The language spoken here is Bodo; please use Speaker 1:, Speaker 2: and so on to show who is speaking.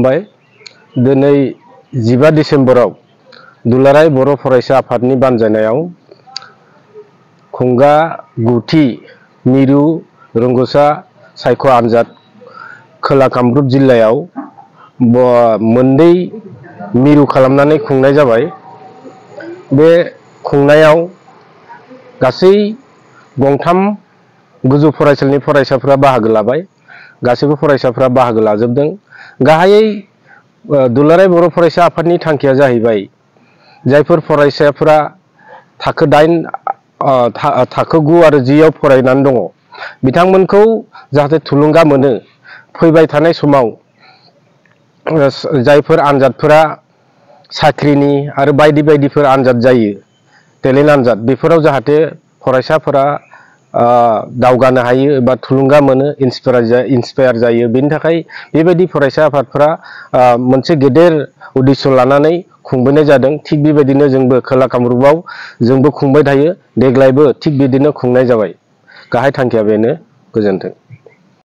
Speaker 1: खुलुमबाय। दिनै 15 डिसेम्बराव दुलाराय बर' फरायसा आफादनि बानजायनायाव खुंगा गुथि मिरु रोंग'सा सायख' आनजाद खोला कामरुप जिल्लायाव मोननै मिरु खालामनानै खुंनाय जाबाय। बे खुंनायाव गासै गंथाम गोजौ फरायसालिनि फरायसाफोरा बाहागो लाबाय। गासैबो फरायसाफोरा बाहागो लाजोबदों। गाहायै दुलाराय बर' फरायसा आफादनि थांखिया जाहैबाय जायफोर फरायसाफोरा थाखो 8 थाखो 9 आरो 10 आव फरायनानै दङ बिथांमोनखौ जाहाथे थुलुंगा मोनो फैबाय थानाय समाव जायफोर आनजादफोरा साख्रिनि आरो बायदि बायदिफोर आनजाद जायो टेलेन्ट आनजाद बेफोराव जाहाथे फरायसाफोरा दावगानो हायो एबा थुलुंगा मोनो इन्सपायार जायो। बेनि थाखाय बेबायदि फरायसा आफादफोरा मोनसे गेदेर उद्देश्य लानानै खुंबोनाय जादों। थिग बेबायदिनो जोंबो खोला कामरुपाव जोंबो खुंबाय थायो। देग्लायबो थिग बिदिनो खुंनाय जाबाय। गाहाय थांखिया बेनो। गोजोन्थों।